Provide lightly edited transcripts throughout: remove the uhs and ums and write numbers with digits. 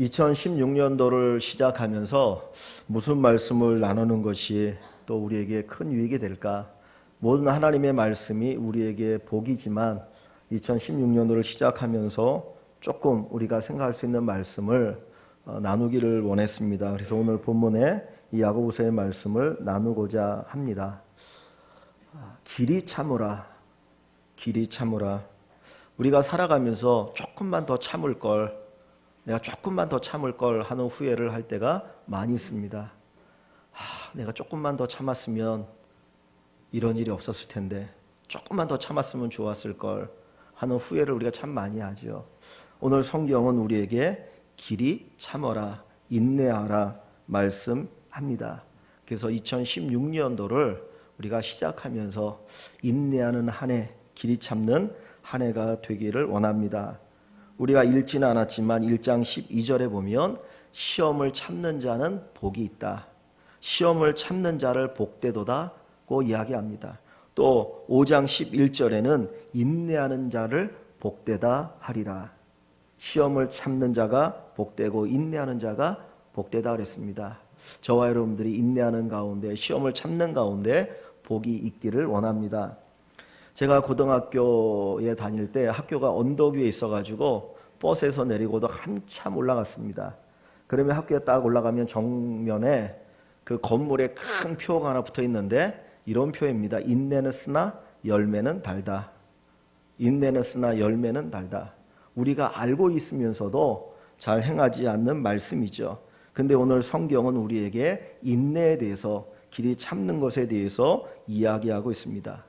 2016년도를 시작하면서 무슨 말씀을 나누는 것이 또 우리에게 큰 유익이 될까? 모든 하나님의 말씀이 우리에게 복이지만 2016년도를 시작하면서 조금 우리가 생각할 수 있는 말씀을 나누기를 원했습니다. 그래서 오늘 본문에 이 야고보서의 말씀을 나누고자 합니다. 길이 참으라, 길이 참으라. 우리가 살아가면서 조금만 더 참을 걸, 내가 조금만 더 참을 걸 하는 후회를 할 때가 많이 있습니다. 내가 조금만 더 참았으면 이런 일이 없었을 텐데, 조금만 더 참았으면 좋았을 걸 하는 후회를 우리가 참 많이 하죠. 오늘 성경은 우리에게 길이 참어라, 인내하라 말씀합니다. 그래서 2016년도를 우리가 시작하면서 인내하는 한 해, 길이 참는 한 해가 되기를 원합니다. 우리가 읽지는 않았지만 1장 12절에 보면 시험을 참는 자는 복이 있다, 시험을 참는 자를 복되도다고 이야기합니다. 또 5장 11절에는 인내하는 자를 복되다 하리라. 시험을 참는 자가 복되고 인내하는 자가 복되다 그랬습니다. 저와 여러분들이 인내하는 가운데, 시험을 참는 가운데 복이 있기를 원합니다. 제가 고등학교에 다닐 때 학교가 언덕 위에 있어가지고 버스에서 내리고도 한참 올라갔습니다. 그러면 학교에 딱 올라가면 정면에 그 건물에 큰 표가 하나 붙어 있는데 이런 표입니다. 인내는 쓰나 열매는 달다. 인내는 쓰나 열매는 달다. 우리가 알고 있으면서도 잘 행하지 않는 말씀이죠. 근데 오늘 성경은 우리에게 인내에 대해서, 길이 참는 것에 대해서 이야기하고 있습니다.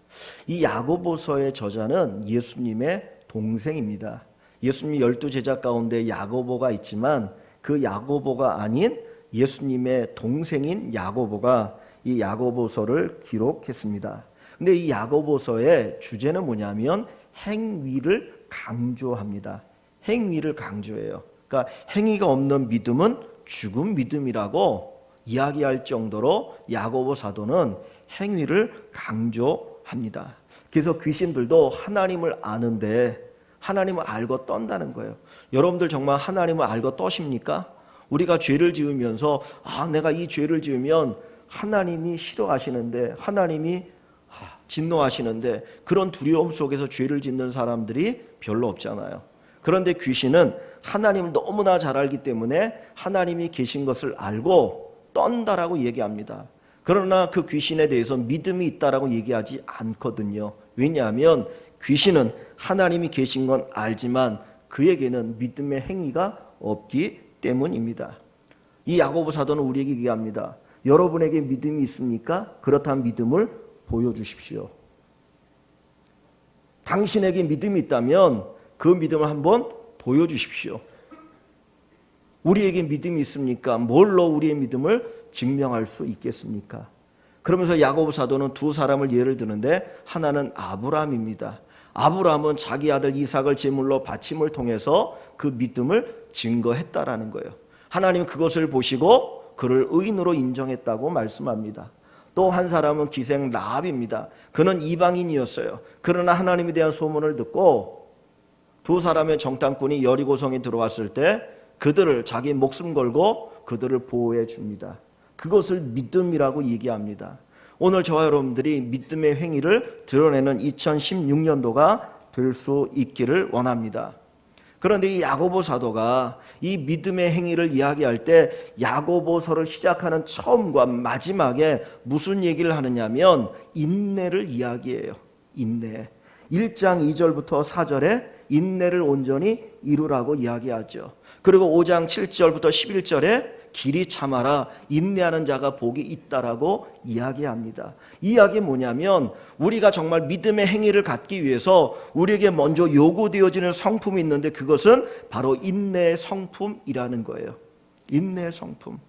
이 야고보서의 저자는 예수님의 동생입니다. 예수님 12제자 가운데 야고보가 있지만 그 야고보가 아닌 예수님의 동생인 야고보가 이 야고보서를 기록했습니다. 근데 이 야고보서의 주제는 뭐냐면 행위를 강조합니다. 행위를 강조해요. 그러니까 행위가 없는 믿음은 죽은 믿음이라고 이야기할 정도로 야고보 사도는 행위를 강조합니다. 그래서 귀신들도 하나님을 아는데 하나님을 알고 떤다는 거예요. 여러분들 정말 하나님을 알고 떠십니까? 우리가 죄를 지으면서 내가 이 죄를 지으면 하나님이 싫어하시는데, 하나님이 진노하시는데, 그런 두려움 속에서 죄를 짓는 사람들이 별로 없잖아요. 그런데 귀신은 하나님을 너무나 잘 알기 때문에 하나님이 계신 것을 알고 떤다라고 얘기합니다. 그러나 그 귀신에 대해서 믿음이 있다라고 얘기하지 않거든요. 왜냐하면 귀신은 하나님이 계신 건 알지만 그에게는 믿음의 행위가 없기 때문입니다. 이 야고보 사도는 우리에게 얘기합니다. 여러분에게 믿음이 있습니까? 그렇다면 믿음을 보여주십시오. 당신에게 믿음이 있다면 그 믿음을 한번 보여주십시오. 우리에게 믿음이 있습니까? 뭘로 우리의 믿음을 증명할 수 있겠습니까? 그러면서 야고보 사도는 두 사람을 예를 드는데, 하나는 아브라함입니다. 아브라함은 자기 아들 이삭을 제물로 바침을 통해서 그 믿음을 증거했다라는 거예요. 하나님은 그것을 보시고 그를 의인으로 인정했다고 말씀합니다. 또 한 사람은 기생 라합입니다. 그는 이방인이었어요. 그러나 하나님에 대한 소문을 듣고 두 사람의 정탐꾼이 여리고성에 들어왔을 때 그들을 자기 목숨 걸고 그들을 보호해 줍니다. 그것을 믿음이라고 얘기합니다. 오늘 저와 여러분들이 믿음의 행위를 드러내는 2016년도가 될 수 있기를 원합니다. 그런데 이 야고보 사도가 이 믿음의 행위를 이야기할 때 야고보서를 시작하는 처음과 마지막에 무슨 얘기를 하느냐면 인내를 이야기해요. 인내. 1장 2절부터 4절에 인내를 온전히 이루라고 이야기하죠. 그리고 5장 7절부터 11절에 길이 참아라, 인내하는 자가 복이 있다라고 이야기합니다. 이 이야기 뭐냐면 우리가 정말 믿음의 행위를 갖기 위해서 우리에게 먼저 요구되어지는 성품이 있는데 그것은 바로 인내의 성품이라는 거예요. 인내의 성품.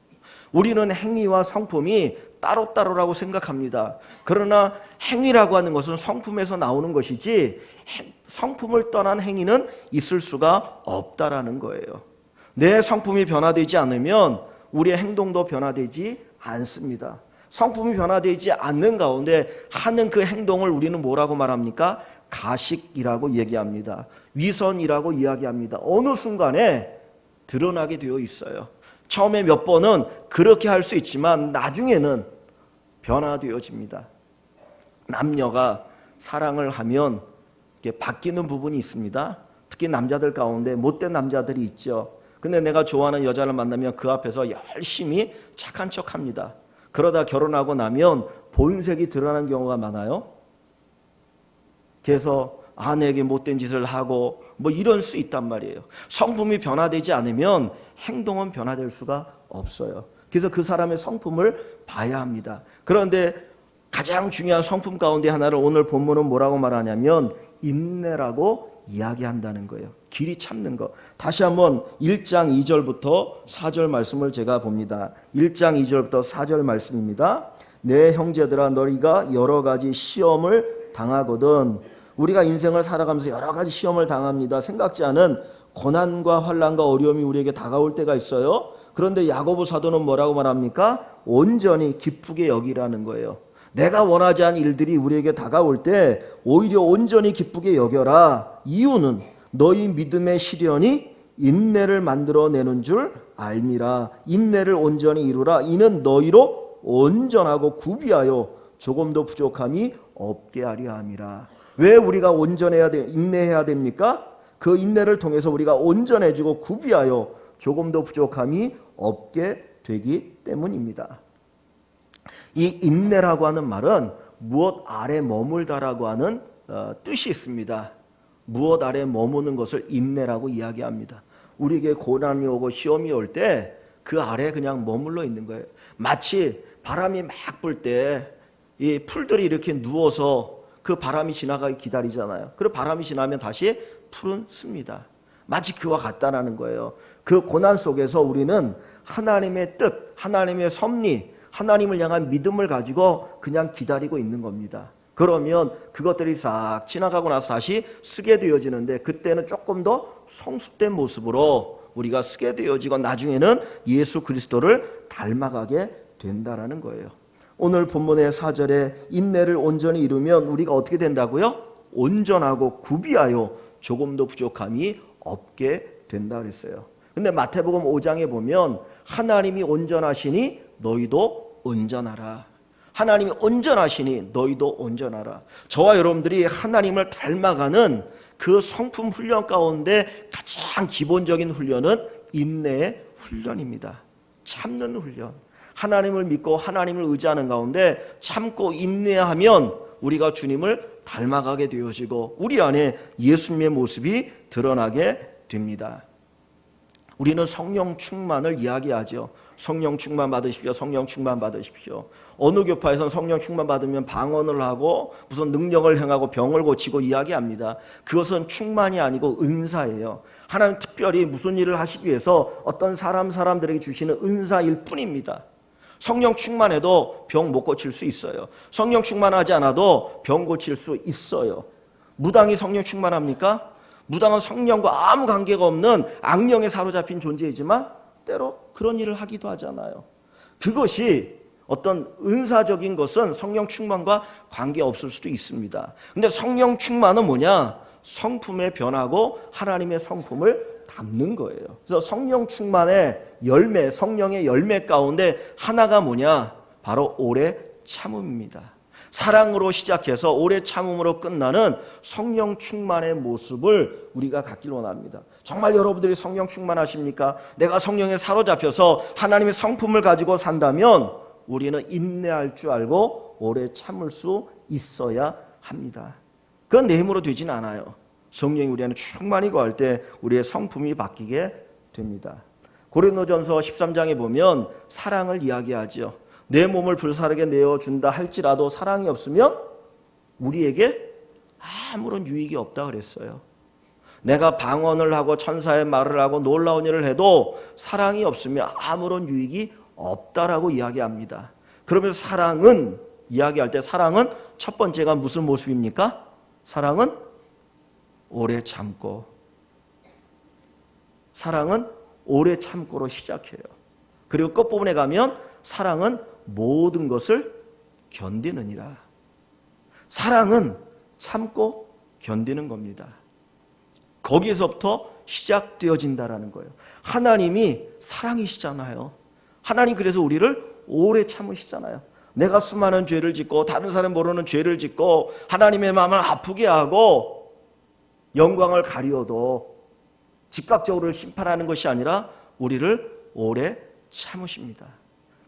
우리는 행위와 성품이 따로따로라고 생각합니다. 그러나 행위라고 하는 것은 성품에서 나오는 것이지 성품을 떠난 행위는 있을 수가 없다라는 거예요. 내 성품이 변화되지 않으면 우리의 행동도 변화되지 않습니다. 성품이 변화되지 않는 가운데 하는 그 행동을 우리는 뭐라고 말합니까? 가식이라고 얘기합니다. 위선이라고 이야기합니다. 어느 순간에 드러나게 되어 있어요. 처음에 몇 번은 그렇게 할 수 있지만 나중에는 변화되어집니다. 남녀가 사랑을 하면 바뀌는 부분이 있습니다. 특히 남자들 가운데 못된 남자들이 있죠. 근데 내가 좋아하는 여자를 만나면 그 앞에서 열심히 착한 척합니다. 그러다 결혼하고 나면 본색이 드러나는 경우가 많아요. 그래서 아내에게 못된 짓을 하고 뭐 이럴 수 있단 말이에요. 성품이 변화되지 않으면 행동은 변화될 수가 없어요. 그래서 그 사람의 성품을 봐야 합니다. 그런데 가장 중요한 성품 가운데 하나를 오늘 본문은 뭐라고 말하냐면 인내라고 이야기한다는 거예요. 길이 참는 거. 다시 한번 1장 2절부터 4절 말씀을 제가 봅니다. 1장 2절부터 4절 말씀입니다. 내 형제들아 너희가 여러 가지 시험을 당하거든. 우리가 인생을 살아가면서 여러 가지 시험을 당합니다. 생각지 않은 고난과 환난과 어려움이 우리에게 다가올 때가 있어요. 그런데 야고보 사도는 뭐라고 말합니까? 온전히 기쁘게 여기라는 거예요. 내가 원하지 않은 일들이 우리에게 다가올 때 오히려 온전히 기쁘게 여겨라. 이유는 너희 믿음의 시련이 인내를 만들어내는 줄 알미라. 인내를 온전히 이루라. 이는 너희로 온전하고 구비하여 조금도 부족함이 없게 하려 함이라. 왜 우리가 인내해야 됩니까? 그 인내를 통해서 우리가 온전해지고 구비하여 조금도 부족함이 없게 되기 때문입니다. 이 인내라고 하는 말은 무엇 아래 머물다라고 하는 뜻이 있습니다. 무엇 아래 머무는 것을 인내라고 이야기합니다. 우리에게 고난이 오고 시험이 올 때 그 아래 그냥 머물러 있는 거예요. 마치 바람이 막 불 때 이 풀들이 이렇게 누워서 그 바람이 지나가기 기다리잖아요. 그리고 바람이 지나면 다시 풀은 씁니다. 마치 그와 같다라는 거예요. 그 고난 속에서 우리는 하나님의 뜻, 하나님의 섭리, 하나님을 향한 믿음을 가지고 그냥 기다리고 있는 겁니다. 그러면 그것들이 싹 지나가고 나서 다시 쓰게 되어지는데 그때는 조금 더 성숙된 모습으로 우리가 쓰게 되어지고 나중에는 예수 그리스도를 닮아가게 된다라는 거예요. 오늘 본문의 4절에 인내를 온전히 이루면 우리가 어떻게 된다고요? 온전하고 구비하여 조금도 부족함이 없게 된다 그랬어요. 근데 마태복음 5장에 보면 하나님이 온전하시니 너희도 온전하라. 하나님이 온전하시니 너희도 온전하라. 저와 여러분들이 하나님을 닮아가는 그 성품 훈련 가운데 가장 기본적인 훈련은 인내의 훈련입니다. 참는 훈련. 하나님을 믿고 하나님을 의지하는 가운데 참고 인내하면 우리가 주님을 닮아가게 되어지고 우리 안에 예수님의 모습이 드러나게 됩니다. 우리는 성령 충만을 이야기하죠. 성령 충만 받으십시오. 성령 충만 받으십시오. 어느 교파에서는 성령 충만 받으면 방언을 하고 무슨 능력을 행하고 병을 고치고 이야기합니다. 그것은 충만이 아니고 은사예요. 하나님 특별히 무슨 일을 하시기 위해서 어떤 사람들에게 주시는 은사일 뿐입니다. 성령 충만해도 병 못 고칠 수 있어요. 성령 충만하지 않아도 병 고칠 수 있어요. 무당이 성령 충만합니까? 무당은 성령과 아무 관계가 없는 악령에 사로잡힌 존재이지만 때로 그런 일을 하기도 하잖아요. 그것이 어떤 은사적인 것은 성령 충만과 관계없을 수도 있습니다. 근데 성령 충만은 뭐냐? 성품에 변하고 하나님의 성품을 담는 거예요. 그래서 성령 충만의 열매, 성령의 열매 가운데 하나가 뭐냐? 바로 오래 참음입니다. 사랑으로 시작해서 오래 참음으로 끝나는 성령 충만의 모습을 우리가 갖길 원합니다. 정말 여러분들이 성령 충만하십니까? 내가 성령에 사로잡혀서 하나님의 성품을 가지고 산다면 우리는 인내할 줄 알고 오래 참을 수 있어야 합니다. 그건 내 힘으로 되진 않아요. 성령이 우리 안에 충만히 거할 때 우리의 성품이 바뀌게 됩니다. 고린도전서 13장에 보면 사랑을 이야기하죠. 내 몸을 불사르게 내어준다 할지라도 사랑이 없으면 우리에게 아무런 유익이 없다 그랬어요. 내가 방언을 하고 천사의 말을 하고 놀라운 일을 해도 사랑이 없으면 아무런 유익이 없다라고 이야기합니다. 그러면서 사랑은 이야기할 때 사랑은 첫 번째가 무슨 모습입니까? 사랑은 오래 참고, 사랑은 오래 참고로 시작해요. 그리고 끝부분에 가면 사랑은 모든 것을 견디느니라. 사랑은 참고 견디는 겁니다. 거기에서부터 시작되어진다라는 거예요. 하나님이 사랑이시잖아요. 하나님 그래서 우리를 오래 참으시잖아요. 내가 수많은 죄를 짓고 다른 사람 모르는 죄를 짓고 하나님의 마음을 아프게 하고 영광을 가리어도 즉각적으로 심판하는 것이 아니라 우리를 오래 참으십니다.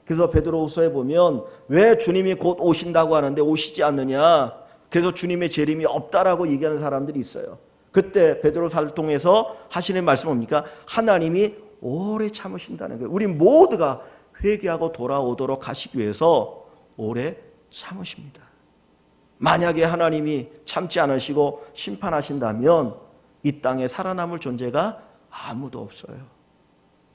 그래서 베드로후서에 보면 왜 주님이 곧 오신다고 하는데 오시지 않느냐, 그래서 주님의 재림이 없다라고 얘기하는 사람들이 있어요. 그때 베드로사를 통해서 하시는 말씀은 뭡니까? 하나님이 오래 참으신다는 거예요. 우리 모두가 회개하고 돌아오도록 하시기 위해서 오래 참으십니다. 만약에 하나님이 참지 않으시고 심판하신다면 이 땅에 살아남을 존재가 아무도 없어요.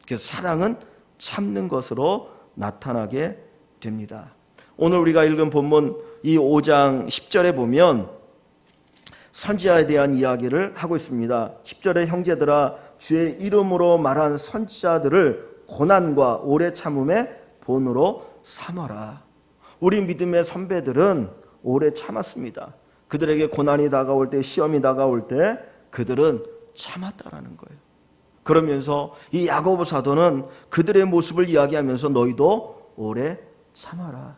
그래서 사랑은 참는 것으로 나타나게 됩니다. 오늘 우리가 읽은 본문 이 5장 10절에 보면 선지자에 대한 이야기를 하고 있습니다. 10절에 형제들아 주의 이름으로 말한 선지자들을 고난과 오래 참음의 본으로 삼아라. 우리 믿음의 선배들은 오래 참았습니다. 그들에게 고난이 다가올 때, 시험이 다가올 때 그들은 참았다라는 거예요. 그러면서 이 야고보 사도는 그들의 모습을 이야기하면서 너희도 오래 참아라.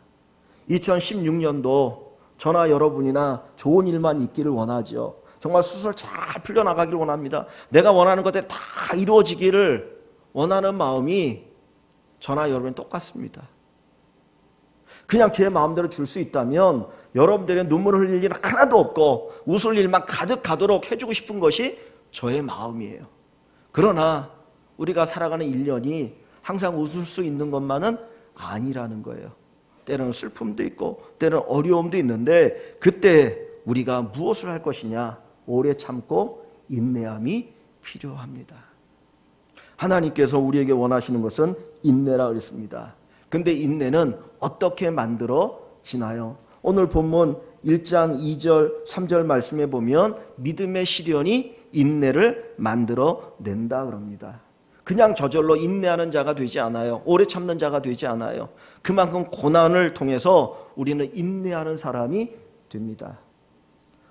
2016년도 저나 여러분이나 좋은 일만 있기를 원하죠. 정말 수술 잘 풀려나가기를 원합니다. 내가 원하는 것들이 다 이루어지기를 원하는 마음이 저나 여러분이 똑같습니다. 그냥 제 마음대로 줄 수 있다면 여러분들의 눈물을 흘릴 일 하나도 없고 웃을 일만 가득 가도록 해주고 싶은 것이 저의 마음이에요. 그러나 우리가 살아가는 1년이 항상 웃을 수 있는 것만은 아니라는 거예요. 때로는 슬픔도 있고 때로는 어려움도 있는데 그때 우리가 무엇을 할 것이냐, 오래 참고 인내함이 필요합니다. 하나님께서 우리에게 원하시는 것은 인내라 그랬습니다. 근데 인내는 어떻게 만들어지나요? 오늘 본문 1장 2절 3절 말씀에 보면 믿음의 시련이 인내를 만들어낸다 그럽니다. 그냥 저절로 인내하는 자가 되지 않아요. 오래 참는 자가 되지 않아요. 그만큼 고난을 통해서 우리는 인내하는 사람이 됩니다.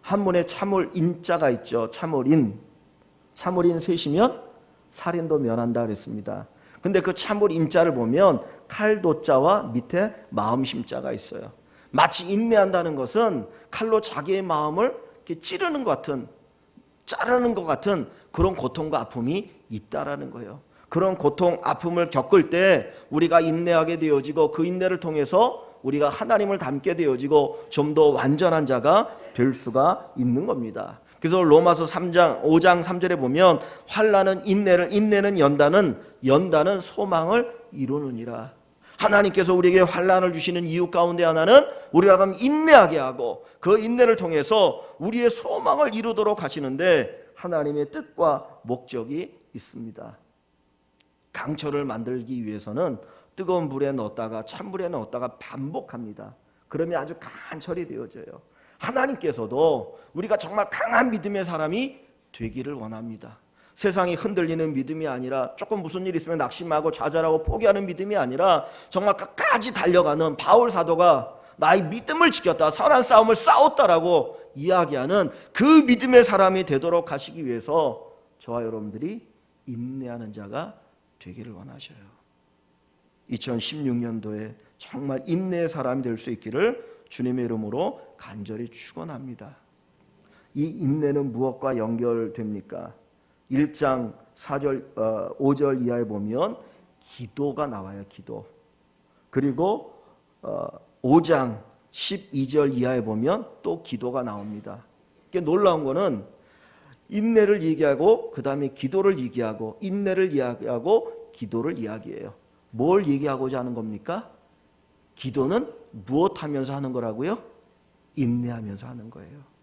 한문에 참을 인자가 있죠. 참을인. 참을인 셋이면 살인도 면한다 그랬습니다. 근데 그 참을 인자를 보면 칼도자와 밑에 마음심자가 있어요. 마치 인내한다는 것은 칼로 자기의 마음을 이렇게 찌르는 것 같은, 자르는 것 같은 그런 고통과 아픔이 있다라는 거예요. 그런 고통, 아픔을 겪을 때 우리가 인내하게 되어지고 그 인내를 통해서 우리가 하나님을 닮게 되어지고 좀 더 완전한 자가 될 수가 있는 겁니다. 그래서 로마서 5장 3절에 보면 환난은 인내를, 인내는 연단은 소망을 이루느니라. 하나님께서 우리에게 환난을 주시는 이유 가운데 하나는 우리가 인내하게 하고 그 인내를 통해서 우리의 소망을 이루도록 하시는데 하나님의 뜻과 목적이 있습니다. 강철을 만들기 위해서는 뜨거운 불에 넣었다가 찬물에 넣었다가 반복합니다. 그러면 아주 강철이 되어져요. 하나님께서도 우리가 정말 강한 믿음의 사람이 되기를 원합니다. 세상이 흔들리는 믿음이 아니라 조금 무슨 일 있으면 낙심하고 좌절하고 포기하는 믿음이 아니라 정말 끝까지 달려가는 바울 사도가 나의 믿음을 지켰다, 선한 싸움을 싸웠다라고 이야기하는 그 믿음의 사람이 되도록 하시기 위해서 저와 여러분들이 인내하는 자가 되기를 원하셔요. 2016년도에 정말 인내의 사람이 될 수 있기를 주님의 이름으로 간절히 축원합니다. 이 인내는 무엇과 연결됩니까? 1장 5절 이하에 보면 기도가 나와요. 기도. 그리고 5장 12절 이하에 보면 또 기도가 나옵니다. 놀라운 거는 인내를 얘기하고 그 다음에 기도를 얘기하고 인내를 이야기하고 기도를 이야기해요. 뭘 얘기하고자 하는 겁니까? 기도는 무엇하면서 하는 거라고요? 인내하면서 하는 거예요.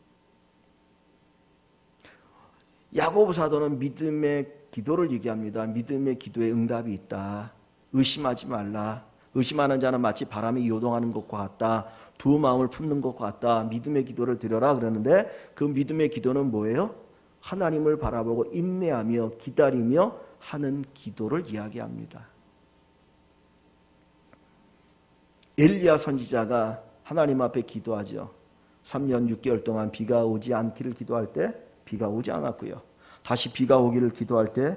야고보 사도는 믿음의 기도를 얘기합니다. 믿음의 기도에 응답이 있다. 의심하지 말라. 의심하는 자는 마치 바람이 요동하는 것과 같다. 두 마음을 품는 것과 같다. 믿음의 기도를 드려라 그러는데 그 믿음의 기도는 뭐예요? 하나님을 바라보고 인내하며 기다리며 하는 기도를 이야기합니다. 엘리야 선지자가 하나님 앞에 기도하죠. 3년 6개월 동안 비가 오지 않기를 기도할 때 비가 오지 않았고요. 다시 비가 오기를 기도할 때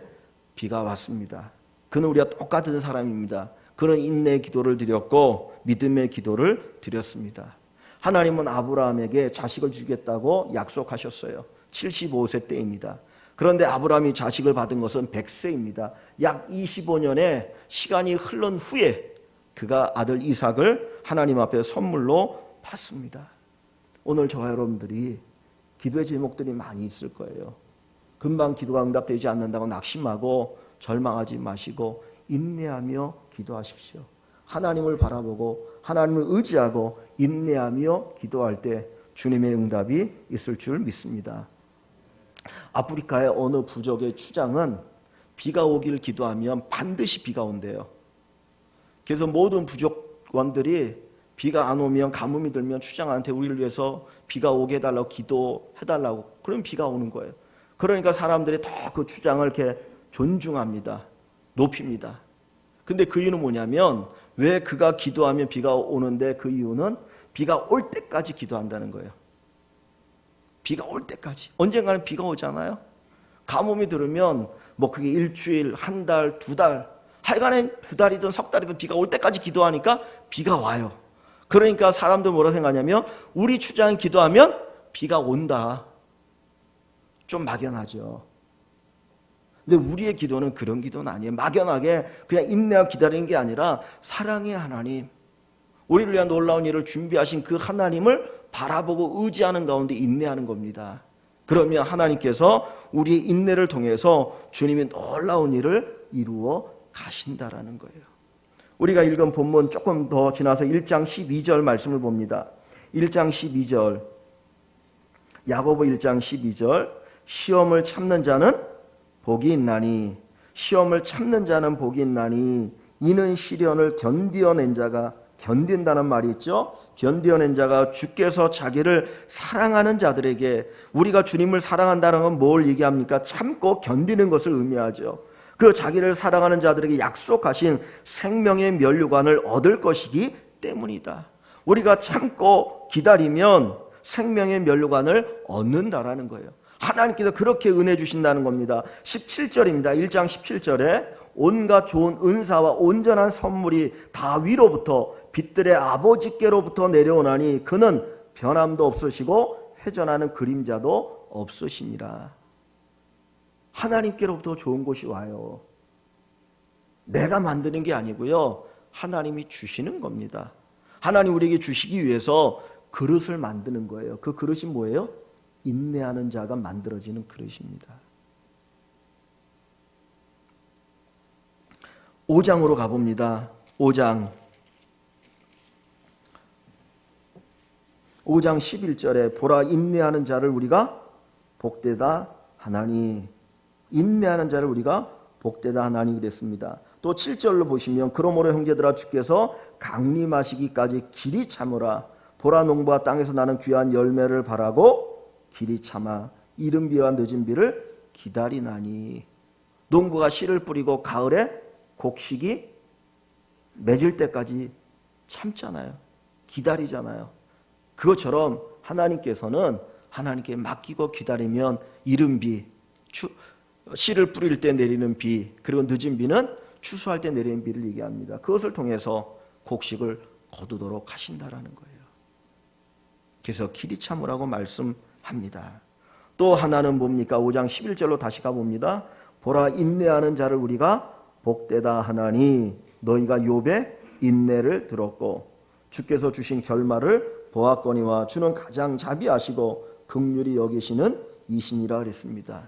비가 왔습니다. 그는 우리와 똑같은 사람입니다. 그는 인내의 기도를 드렸고 믿음의 기도를 드렸습니다. 하나님은 아브라함에게 자식을 주겠다고 약속하셨어요. 75세 때입니다. 그런데 아브라함이 자식을 받은 것은 100세입니다. 약 25년의 시간이 흐른 후에 그가 아들 이삭을 하나님 앞에 선물로 받습니다. 오늘 저와 여러분들이 기도의 제목들이 많이 있을 거예요. 금방 기도가 응답되지 않는다고 낙심하고 절망하지 마시고 인내하며 기도하십시오. 하나님을 바라보고 하나님을 의지하고 인내하며 기도할 때 주님의 응답이 있을 줄 믿습니다. 아프리카의 어느 부족의 추장은 비가 오길 기도하면 반드시 비가 온대요. 그래서 모든 부족원들이 비가 안 오면 가뭄이 들면 추장한테 우리를 위해서 비가 오게 해달라고 기도해달라고. 그럼 비가 오는 거예요. 그러니까 사람들이 더 그 추장을 이렇게 존중합니다. 높입니다. 근데 그 이유는 뭐냐면 왜 그가 기도하면 비가 오는데 그 이유는 비가 올 때까지 기도한다는 거예요. 비가 올 때까지. 언젠가는 비가 오잖아요. 가뭄이 들으면 뭐 그게 일주일, 한 달, 두 달, 하여간에 두 달이든 석 달이든 비가 올 때까지 기도하니까 비가 와요. 그러니까 사람들 뭐라 생각하냐면 우리 추장이 기도하면 비가 온다. 좀 막연하죠. 근데 우리의 기도는 그런 기도는 아니에요. 막연하게 그냥 인내하고 기다리는 게 아니라 사랑의 하나님, 우리를 위한 놀라운 일을 준비하신 그 하나님을 바라보고 의지하는 가운데 인내하는 겁니다. 그러면 하나님께서 우리의 인내를 통해서 주님이 놀라운 일을 이루어 가신다라는 거예요. 우리가 읽은 본문 조금 더 지나서 1장 12절 말씀을 봅니다. 1장 12절, 야고보 1장 12절, 시험을 참는 자는 복이 있나니, 시험을 참는 자는 복이 있나니 이는 시련을 견디어낸 자가, 견딘다는 말이 있죠. 견디어낸 자가 주께서 자기를 사랑하는 자들에게, 우리가 주님을 사랑한다는 건 뭘 얘기합니까? 참고 견디는 것을 의미하죠. 그 자기를 사랑하는 자들에게 약속하신 생명의 면류관을 얻을 것이기 때문이다. 우리가 참고 기다리면 생명의 면류관을 얻는다라는 거예요. 하나님께서 그렇게 은혜 주신다는 겁니다. 17절입니다. 1장 17절에 온갖 좋은 은사와 온전한 선물이 다 위로부터 빛들의 아버지께로부터 내려오나니 그는 변함도 없으시고 회전하는 그림자도 없으시니라. 하나님께로부터 좋은 것이 와요. 내가 만드는 게 아니고요. 하나님이 주시는 겁니다. 하나님 우리에게 주시기 위해서 그릇을 만드는 거예요. 그 그릇이 뭐예요? 인내하는 자가 만들어지는 그릇입니다. 5장으로 가봅니다. 5장 11절에 보라 인내하는 자를 우리가 복되다 하나니, 인내하는 자를 우리가 복되다 하나니 그랬습니다. 또 7절로 보시면 그러므로 형제들아 주께서 강림하시기까지 길이 참으라. 보라 농부가 땅에서 나는 귀한 열매를 바라고 길이 참아 이른 비와 늦은 비를 기다리나니. 농부가 씨를 뿌리고 가을에 곡식이 맺을 때까지 참잖아요. 기다리잖아요. 그것처럼 하나님께서는 하나님께 맡기고 기다리면 이른 비, 씨를 뿌릴 때 내리는 비, 그리고 늦은 비는 추수할 때 내리는 비를 얘기합니다. 그것을 통해서 곡식을 거두도록 하신다라는 거예요. 그래서 길이 참으라고 말씀합니다. 또 하나는 뭡니까? 5장 11절로 다시 가봅니다. 보라 인내하는 자를 우리가 복되다 하나니 너희가 욥의 인내를 들었고 주께서 주신 결말을 보았거니와 주는 가장 자비하시고 긍휼히 여기시는 이신이라 그랬습니다.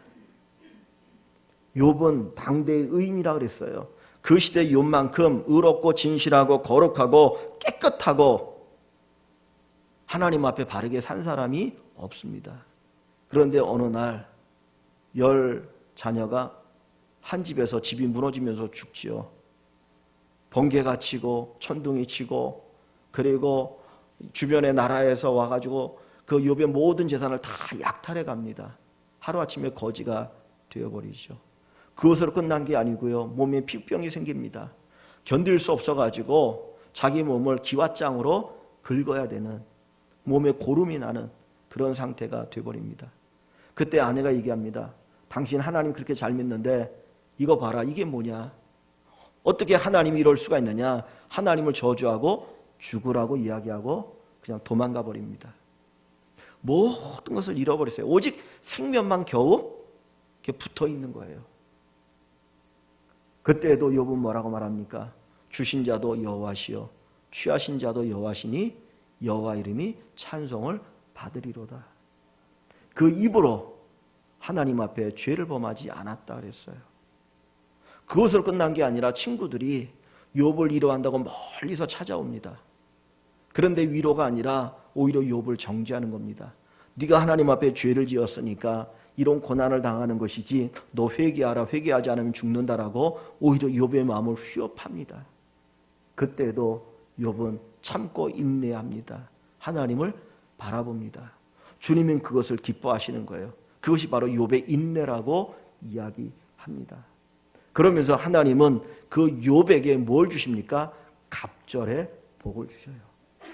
욥은 당대의 의인이라 그랬어요. 그 시대 욥만큼 의롭고 진실하고 거룩하고 깨끗하고 하나님 앞에 바르게 산 사람이 없습니다. 그런데 어느 날 10 자녀가 한 집에서 집이 무너지면서 죽지요. 번개가 치고 천둥이 치고 그리고 주변의 나라에서 와가지고 그 욥의 모든 재산을 다 약탈해 갑니다. 하루아침에 거지가 되어버리죠. 그것으로 끝난 게 아니고요. 몸에 피부병이 생깁니다. 견딜 수 없어가지고 자기 몸을 기왓장으로 긁어야 되는, 몸에 고름이 나는 그런 상태가 되어버립니다. 그때 아내가 얘기합니다. 당신 하나님 그렇게 잘 믿는데 이거 봐라. 이게 뭐냐? 어떻게 하나님이 이럴 수가 있느냐? 하나님을 저주하고 죽으라고 이야기하고 그냥 도망가 버립니다. 모든 것을 잃어버렸어요. 오직 생명만 겨우 이렇게 붙어 있는 거예요. 그때도 욥은 뭐라고 말합니까? 주신 자도 여호와시요 취하신 자도 여호와시니 여호와 이름이 찬송을 받으리로다. 그 입으로 하나님 앞에 죄를 범하지 않았다 그랬어요. 그것으로 끝난 게 아니라 친구들이 욥을 위로한다고 멀리서 찾아옵니다. 그런데 위로가 아니라 오히려 욥을 정죄하는 겁니다. 네가 하나님 앞에 죄를 지었으니까 이런 고난을 당하는 것이지 너 회개하라, 회개하지 않으면 죽는다라고 오히려 욥의 마음을 휘업합니다. 그때도 욥은 참고 인내합니다. 하나님을 바라봅니다. 주님은 그것을 기뻐하시는 거예요. 그것이 바로 욥의 인내라고 이야기합니다. 그러면서 하나님은 그 욥에게 뭘 주십니까? 갑절의 복을 주셔요.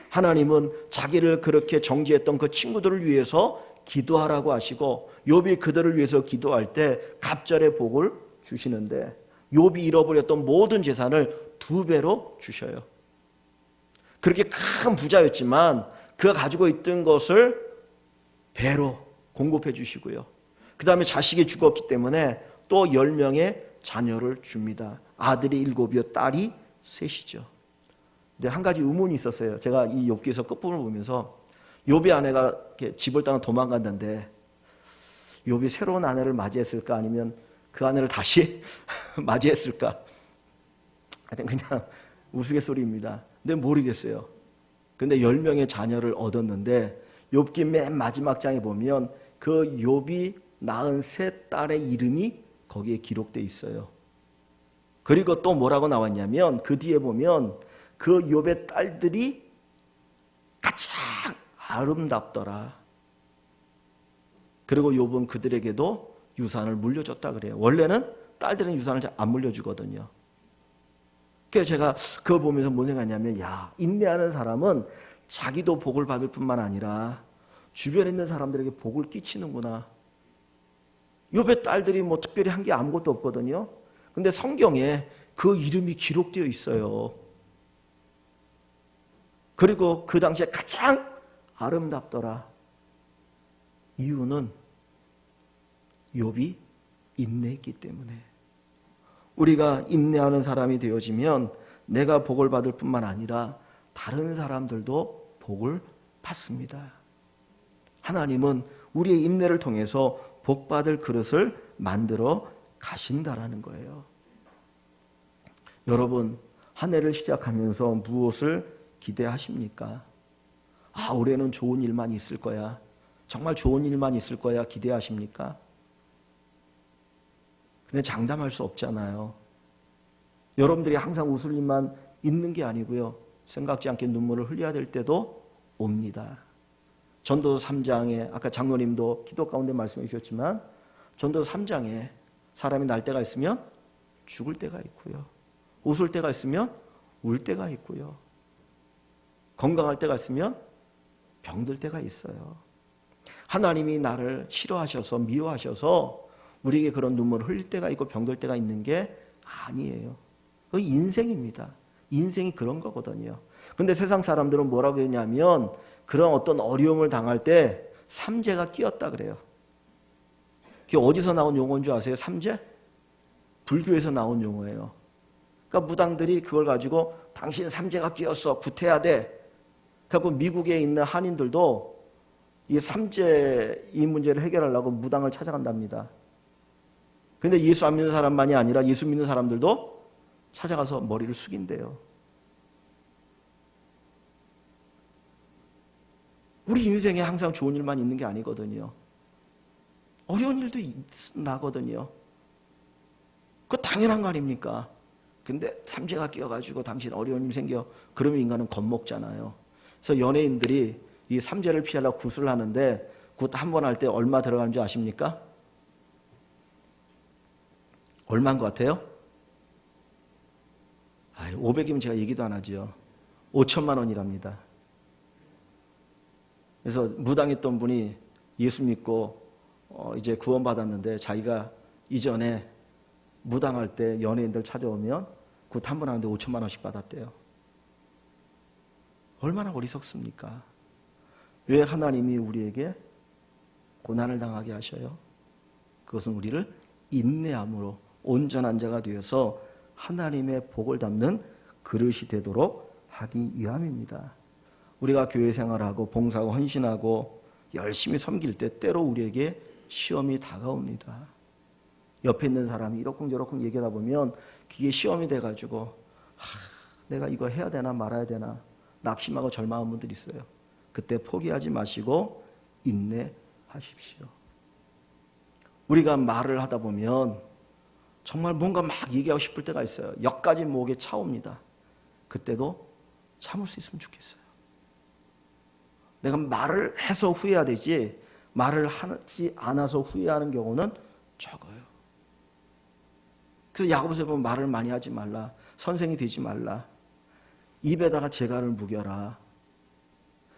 하나님은 자기를 그렇게 정죄했던 그 친구들을 위해서 기도하라고 하시고 욥이 그들을 위해서 기도할 때 갑절의 복을 주시는데 욥이 잃어버렸던 모든 재산을 2배로 주셔요. 그렇게 큰 부자였지만 그가 가지고 있던 것을 배로 공급해 주시고요. 그 다음에 자식이 죽었기 때문에 또 10명의 자녀를 줍니다. 아들이 7이요 딸이 3이죠. 근데 한 가지 의문이 있었어요. 제가 이 욥기에서 끝부분을 보면서 욥의 아내가 집을 떠나 도망갔는데 욥이 새로운 아내를 맞이했을까 아니면 그 아내를 다시 맞이했을까? 하여튼 그냥 우스갯소리입니다. 근데 모르겠어요. 근데 10명의 자녀를 얻었는데 욥기 맨 마지막 장에 보면 그 욥이 낳은 3딸의 이름이 거기에 기록되어 있어요. 그리고 또 뭐라고 나왔냐면 그 뒤에 보면 그 욥의 딸들이 가장 아름답더라. 그리고 욥은 그들에게도 유산을 물려줬다 그래요. 원래는 딸들은 유산을 잘 안 물려주거든요. 그래서 제가 그거 보면서 뭔 생각했냐면 야, 인내하는 사람은 자기도 복을 받을 뿐만 아니라 주변에 있는 사람들에게 복을 끼치는구나. 욥의 딸들이 뭐 특별히 한 게 아무것도 없거든요. 근데 성경에 그 이름이 기록되어 있어요. 그리고 그 당시에 가장 아름답더라. 이유는 욥이 인내했기 때문에. 우리가 인내하는 사람이 되어지면 내가 복을 받을 뿐만 아니라 다른 사람들도 복을 받습니다. 하나님은 우리의 인내를 통해서 복받을 그릇을 만들어 가신다라는 거예요. 여러분, 한 해를 시작하면서 무엇을 기대하십니까? 아, 올해는 좋은 일만 있을 거야. 정말 좋은 일만 있을 거야. 기대하십니까? 근데 장담할 수 없잖아요. 여러분들이 항상 웃을 일만 있는 게 아니고요. 생각지 않게 눈물을 흘려야 될 때도 옵니다. 전도서 3장에 아까 장로님도 기도 가운데 말씀해 주셨지만 전도서 3장에 사람이 날 때가 있으면 죽을 때가 있고요. 웃을 때가 있으면 울 때가 있고요. 건강할 때가 있으면 병들 때가 있어요. 하나님이 나를 싫어하셔서 미워하셔서 우리에게 그런 눈물을 흘릴 때가 있고 병들 때가 있는 게 아니에요. 그 인생입니다. 인생이 그런 거거든요. 근데 세상 사람들은 뭐라고 했냐면 그런 어떤 어려움을 당할 때 삼재가 끼었다 그래요. 그게 어디서 나온 용어인 줄 아세요? 삼재? 불교에서 나온 용어예요. 그러니까 무당들이 그걸 가지고 당신 삼재가 끼었어. 구태야 돼. 그래서 미국에 있는 한인들도 이 삼재 이 문제를 해결하려고 무당을 찾아간답니다. 근데 예수 안 믿는 사람만이 아니라 예수 믿는 사람들도 찾아가서 머리를 숙인대요. 우리 인생에 항상 좋은 일만 있는 게 아니거든요. 어려운 일도 나거든요. 그거 당연한 거 아닙니까? 근데 삼재가 끼어가지고 당신 어려운 일 생겨. 그러면 인간은 겁먹잖아요. 그래서 연예인들이 이 삼재를 피하려고 굿을 하는데 굿 한 번 할 때 얼마 들어가는 줄 아십니까? 얼마인 것 같아요? 500이면 제가 얘기도 안 하죠. 5천만 원이랍니다. 그래서 무당했던 분이 예수 믿고 이제 구원받았는데 자기가 이전에 무당할 때 연예인들 찾아오면 굿 한 번 하는데 5천만 원씩 받았대요. 얼마나 어리석습니까? 왜 하나님이 우리에게 고난을 당하게 하셔요? 그것은 우리를 인내함으로 온전한 자가 되어서 하나님의 복을 담는 그릇이 되도록 하기 위함입니다. 우리가 교회 생활하고 봉사하고 헌신하고 열심히 섬길 때 때로 우리에게 시험이 다가옵니다. 옆에 있는 사람이 이러쿵저러쿵 얘기하다 보면 그게 시험이 돼가지고 내가 이거 해야 되나 말아야 되나 낙심하고 절망한 분들이 있어요. 그때 포기하지 마시고 인내하십시오. 우리가 말을 하다 보면 정말 뭔가 막 얘기하고 싶을 때가 있어요. 역까지 목에 차옵니다. 그때도 참을 수 있으면 좋겠어요. 내가 말을 해서 후회해야 되지 말을 하지 않아서 후회하는 경우는 적어요. 그래서 야고보서에 보면 말을 많이 하지 말라. 선생이 되지 말라. 입에다가 재갈을 묵여라.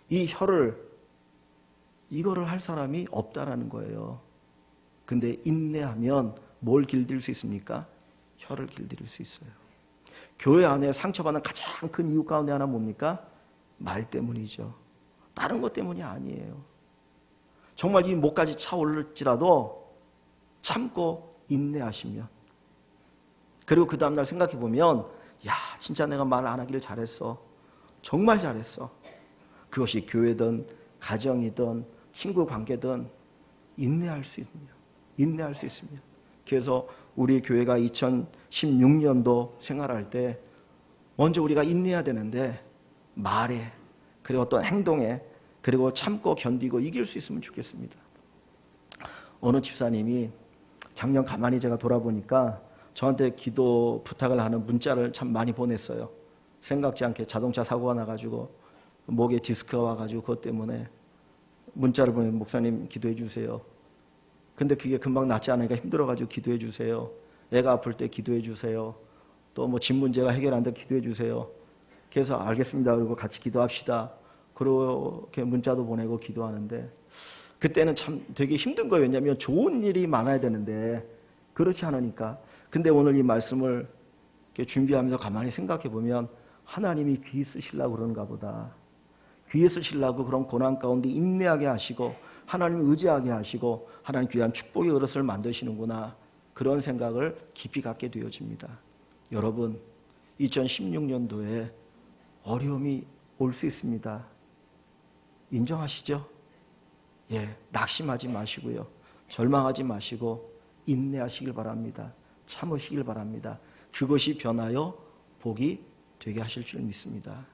이 혀를 이거를 할 사람이 없다라는 거예요. 근데 인내하면 뭘 길들일 수 있습니까? 혀를 길들일 수 있어요. 교회 안에 상처받는 가장 큰 이유 가운데 하나 뭡니까? 말 때문이죠. 다른 것 때문이 아니에요. 정말 이 목까지 차올를지라도 참고 인내하시면, 그리고 그 다음날 생각해 보면 야 진짜 내가 말 안 하기를 잘했어. 정말 잘했어. 그것이 교회든 가정이든 친구 관계든 인내할 수 있으면. 그래서 우리 교회가 2016년도 생활할 때 먼저 우리가 인내해야 되는데 말에 그리고 어떤 행동에 그리고 참고 견디고 이길 수 있으면 좋겠습니다. 어느 집사님이 작년 가만히 제가 돌아보니까 저한테 기도 부탁을 하는 문자를 참 많이 보냈어요. 생각지 않게 자동차 사고가 나가지고 목에 디스크가 와가지고 그것 때문에 문자를 보내면 목사님 기도해 주세요. 근데 그게 금방 낫지 않으니까 힘들어가지고 기도해 주세요. 애가 아플 때 기도해 주세요. 또 뭐 집 문제가 해결 안 돼 기도해 주세요. 그래서 알겠습니다. 그리고 같이 기도합시다. 그렇게 문자도 보내고 기도하는데 그때는 참 되게 힘든 거예요. 왜냐하면 좋은 일이 많아야 되는데 그렇지 않으니까. 근데 오늘 이 말씀을 준비하면서 가만히 생각해 보면 하나님이 귀 쓰시려고 그러는가 보다. 귀에 쓰시려고 그런 고난 가운데 인내하게 하시고 하나님을 의지하게 하시고 하나님 귀한 축복의 그릇을 만드시는구나. 그런 생각을 깊이 갖게 되어집니다. 여러분 2016년도에 어려움이 올 수 있습니다. 인정하시죠? 예, 낙심하지 마시고요. 절망하지 마시고 인내하시길 바랍니다. 참으시길 바랍니다. 그것이 변하여 복이 되게 하실 줄 믿습니다.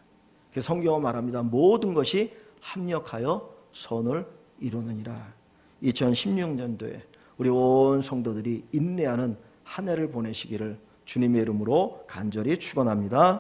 성경은 말합니다. 모든 것이 합력하여 선을 이루느니라. 2016년도에 우리 온 성도들이 인내하는 한 해를 보내시기를 주님의 이름으로 간절히 축원합니다.